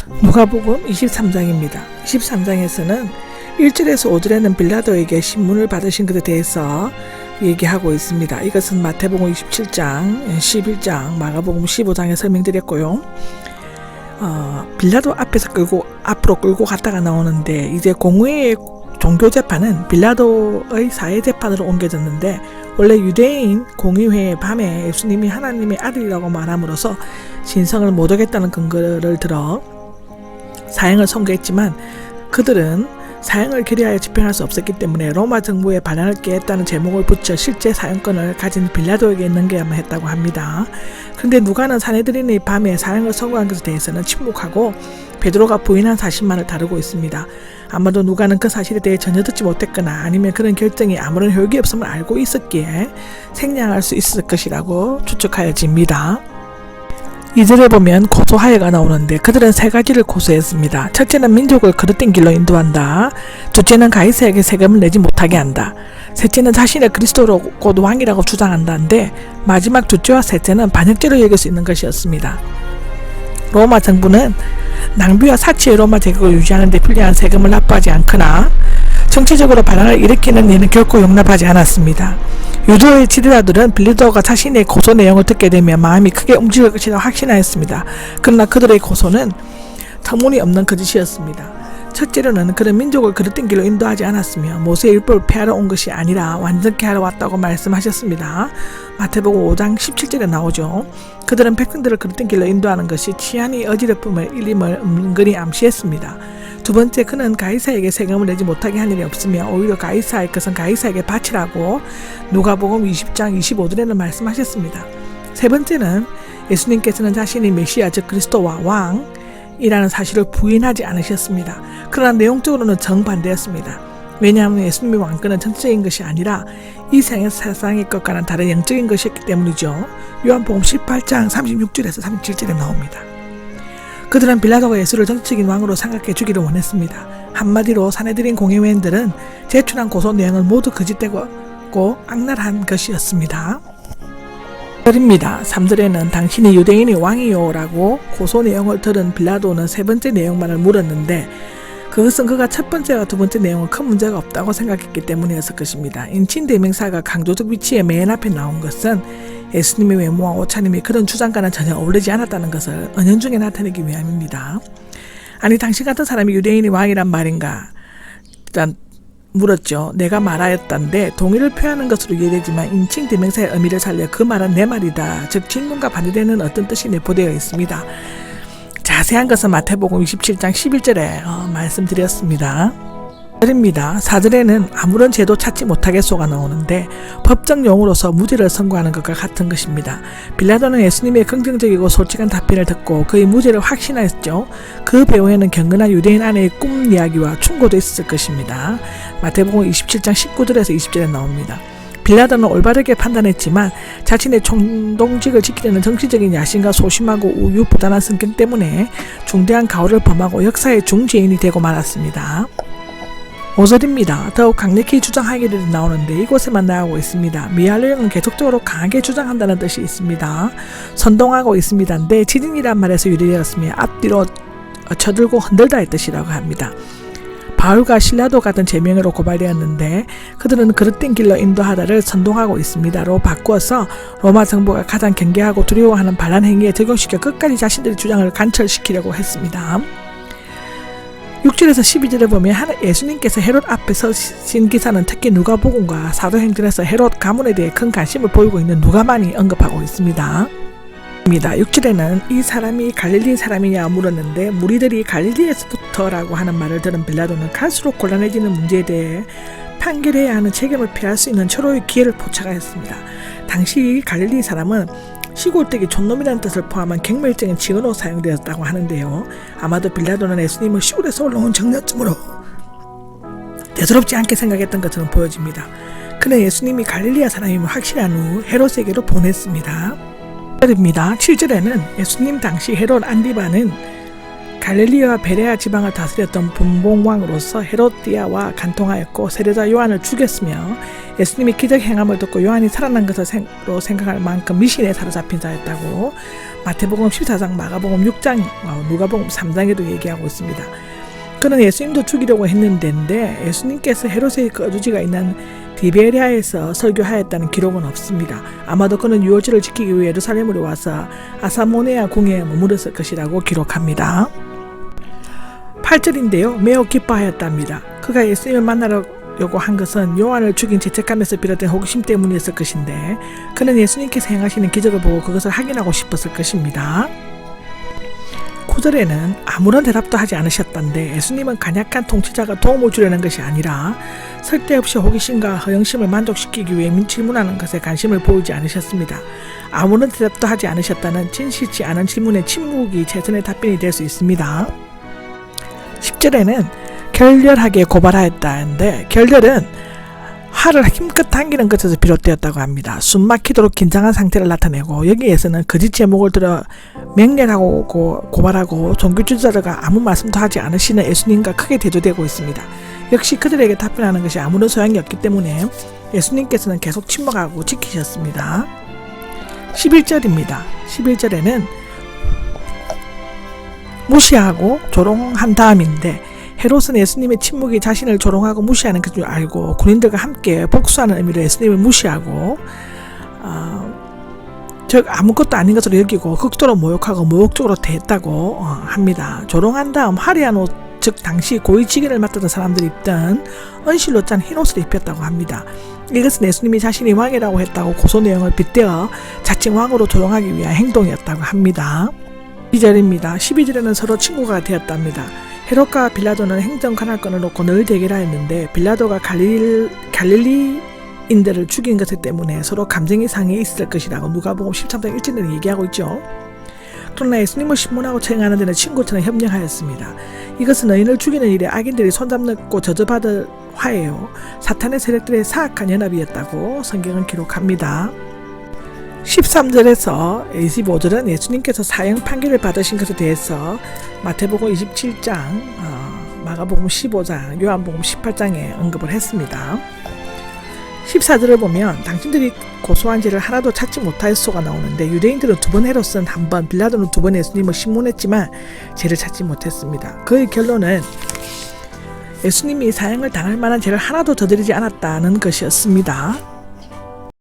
누가복음 23장입니다. 23장에서는 1절에서 5절에는 빌라도에게 신문을 받으신 것에 대해서 얘기하고 있습니다. 이것은 마태복음 27장, 11장, 마가복음 15장에 설명드렸고요. 빌라도 앞으로 끌고 갔다가 나오는데, 이제 공의의 종교재판은 빌라도의 사회재판으로 옮겨졌는데, 원래 유대인 공의회의 밤에 예수님이 하나님의 아들이라고 말함으로써 신성을 못 오겠다는 근거를 들어 사형을 선고했지만, 그들은 사형을 결의하여 집행할 수 없었기 때문에 로마 정부의 반란을 깨했다는 제목을 붙여 실제 사형권을 가진 빌라도에게 넘겨야만 했다고 합니다. 그런데 누가는 산헤드린의 밤에 사형을 선고한 것에 대해서는 침묵하고 베드로가 부인한 사실만을 다루고 있습니다. 아마도 누가는 그 사실에 대해 전혀 듣지 못했거나 아니면 그런 결정이 아무런 효력이 없음을 알고 있었기에 생략할 수 있을 것이라고 추측하여집니다. 2절에 보면 고소하여가 나오는데, 그들은 세 가지를 고소했습니다. 첫째는 민족을 그릇된 길로 인도한다. 둘째는 가이사에게 세금을 내지 못하게 한다. 셋째는 자신의 그리스도로 곧 왕이라고 주장한다는데, 마지막 둘째와 셋째는 반역죄로 여길 수 있는 것이었습니다. 로마 정부는 낭비와 사치의 로마 제국을 유지하는 데 필요한 세금을 납부하지 않거나 정치적으로 반란을 일으키는 일은 결코 용납하지 않았습니다. 유도의 지도자들은 빌라도가 자신의 고소 내용을 듣게 되면 마음이 크게 움직일 것이라고 확신하였습니다. 그러나 그들의 고소는 터무니없는 거짓이었습니다. 첫째로는 그런 민족을 그릇된 길로 인도하지 않았으며 모세의 율법을 폐하러 온 것이 아니라 완전케 하러 왔다고 말씀하셨습니다. 마태복음 5장 17절에 나오죠. 그들은 백성들을 그릇된 길로 인도하는 것이 치안의 어지럽음을 일임을 은근히 암시했습니다. 두 번째, 그는 가이사에게 세금을 내지 못하게 한 일이 없으며 오히려 가이사의 것은 가이사에게 바치라고 누가복음 20장 25절에는 말씀하셨습니다. 세 번째는 예수님께서는 자신이 메시아 즉 그리스도와 왕이라는 사실을 부인하지 않으셨습니다. 그러나 내용적으로는 정반대였습니다. 왜냐하면 예수님의 왕권은 정치적인 것이 아니라 이 세상의 것과는 다른 영적인 것이었기 때문이죠. 요한복음 18장 36절에서 37절에 나옵니다. 그들은 빌라도가 예수를 정치적인 왕으로 생각해 주기를 원했습니다. 한마디로 산헤드린 공의회원들은 제출한 고소 내용을 모두 거짓되고 악랄한 것이었습니다. 3절에는 당신이 유대인의 왕이요 라고 고소 내용을 들은 빌라도는 세 번째 내용만을 물었는데, 그것은 그가 첫 번째와 두 번째 내용은 큰 문제가 없다고 생각했기 때문이었을 것입니다. 인친 대명사가 강조적 위치에 맨 앞에 나온 것은 예수님의 외모와 옷차림이 그런 주장과는 전혀 어울리지 않았다는 것을 은연중에 나타내기 위함입니다. 아니, 당신 같은 사람이 유대인의 왕이란 말인가? 일단 물었죠. 내가 말하였던데 동의를 표하는 것으로 이해되지만 인칭 대명사의 의미를 살려 그 말은 내 말이다, 즉 질문과 반대되는 어떤 뜻이 내포되어 있습니다. 자세한 것은 마태복음 27장 11절에 말씀드렸습니다. 4절에는 아무런 죄도 찾지 못하겠소가 나오는데, 법정 용어로서 무죄를 선고하는 것과 같은 것입니다. 빌라도는 예수님의 긍정적이고 솔직한 답변을 듣고 그의 무죄를 확신하였죠. 그 배후에는 경건한 유대인 아내의 꿈 이야기와 충고도 있었을 것입니다. 마태복음 27장 19절에서 20절에 나옵니다. 빌라도는 올바르게 판단했지만 자신의 총동직을 지키려는 정치적인 야심과 소심하고 우유부단한 성격 때문에 중대한 가오를 범하고 역사의 중죄인이 되고 말았습니다. 5절입니다. 더욱 강력히 주장하기를 나오는데 이곳에만 나오고 있습니다. 미알령은 계속적으로 강하게 주장한다는 뜻이 있습니다. 선동하고 있습니다인데 지진이란 말에서 유래되었으며 앞뒤로 쳐들고 흔들다의 뜻이라고 합니다. 바울과 실라도 같은 제명으로 고발되었는데, 그들은 그릇된 길로 인도하다를 선동하고 있습니다로 바꾸어서 로마 정부가 가장 경계하고 두려워하는 반란 행위에 적용시켜 끝까지 자신들의 주장을 관철시키려고 했습니다. 6절에서 12절에 보면 예수님께서 헤롯 앞에 서신 기사는 특히 누가복음과 사도행전에서 헤롯 가문에 대해 큰 관심을 보이고 있는 누가만이 언급하고 있습니다. 6절에는 이 사람이 갈릴리 사람이냐 물었는데, 무리들이 갈릴리에서부터라고 하는 말을 들은 빌라도는 갈수록 곤란해지는 문제에 대해 판결해야 하는 책임을 피할 수 있는 철호의 기회를 포착하였습니다. 당시 갈릴리 사람은 시골댁이 촌놈이라는 뜻을 포함한 갱멸적인 지언으로 사용되었다고 하는데요. 아마도 빌라도는 예수님을 시골에서 올라온 정년쯤으로 대수롭지 않게 생각했던 것처럼 보여집니다. 그는 예수님이 갈릴리아 사람임을 확실한 후 헤롯에게로 보냈습니다. 7절에는 예수님 당시 헤롯 안디바는 갈릴리와 베레아 지방을 다스렸던 분봉왕으로서 헤롯디아와 간통하였고 세례자 요한을 죽였으며 예수님이 기적 행함을 듣고 요한이 살아난 것으로 생각할 만큼 미신에 사로잡힌 자였다고 마태복음 14장, 마가복음 6장, 누가복음 3장에도 얘기하고 있습니다. 그는 예수님도 죽이려고 했는데 예수님께서 헤롯의 거주지가 있는 디베리아에서 설교하였다는 기록은 없습니다. 아마도 그는 유월절을 지키기 위해 예루살렘으로 와서 아사모네아 궁에 머물렀을 것이라고 기록합니다. 8절인데요. 매우 기뻐하였답니다. 그가 예수님을 만나려고 한 것은 요한을 죽인 죄책감에서 비롯된 호기심 때문이었을 것인데 그는 예수님께서 행하시는 기적을 보고 그것을 확인하고 싶었을 것입니다. 9절에는 아무런 대답도 하지 않으셨던데 예수님은 간약한 통치자가 도움을 주려는 것이 아니라 쓸데없이 호기심과 허영심을 만족시키기 위해 질문하는 것에 관심을 보이지 않으셨습니다. 아무런 대답도 하지 않으셨다는 진실치 않은 질문의 침묵이 최선의 답변이 될 수 있습니다. 10절에는 결렬하게 고발하였다는데 결렬은 화를 힘껏 당기는 것에서 비롯되었다고 합니다. 숨막히도록 긴장한 상태를 나타내고 여기에서는 거짓 제목을 들어 맹렬하고 고발하고 종교주자들과 아무 말씀도 하지 않으시는 예수님과 크게 대조되고 있습니다. 역시 그들에게 답변하는 것이 아무런 소용이 없기 때문에 예수님께서는 계속 침묵하고 지키셨습니다. 11절입니다. 11절에는 무시하고 조롱한 다음인데 헤롯은 예수님의 침묵이 자신을 조롱하고 무시하는 줄 알고 군인들과 함께 복수하는 의미로 예수님을 무시하고 즉 아무것도 아닌 것으로 여기고 극도로 모욕하고 모욕적으로 대했다고 합니다. 조롱한 다음 화려한 옷, 즉 당시 고위직위를 맡았던 사람들이 입던 은실로 짠 흰옷을 입혔다고 합니다. 이것은 예수님이 자신이 왕이라고 했다고 고소 내용을 빗대어 자칭 왕으로 조롱하기 위한 행동이었다고 합니다. 12절입니다. 12절에는 서로 친구가 되었답니다. 헤롯과 빌라도는 행정 관할권을 놓고 늘 대결하였는데 빌라도가 갈릴리인들을 죽인 것 때문에 서로 감정이 상해 있을 것이라고 누가복음 13장 1절에 얘기하고 있죠. 그러나 예수님을 신문하고 처형하는 데는 친구처럼 협력하였습니다. 이것은 의인을 죽이는 일에 악인들이 손잡고 저주받을 화예요. 사탄의 세력들의 사악한 연합이었다고 성경은 기록합니다. 13절에서 25절은 예수님께서 사형 판결을 받으신 것에 대해서 마태복음 27장, 마가복음 15장, 요한복음 18장에 언급을 했습니다. 14절을 보면 당신들이 고소한 죄를 하나도 찾지 못하였소가 나오는데 유대인들은 2번 헤롯은 1번, 빌라도는 2번 예수님을 신문했지만 죄를 찾지 못했습니다. 그의 결론은 예수님이 사형을 당할 만한 죄를 하나도 저지르지 않았다는 것이었습니다.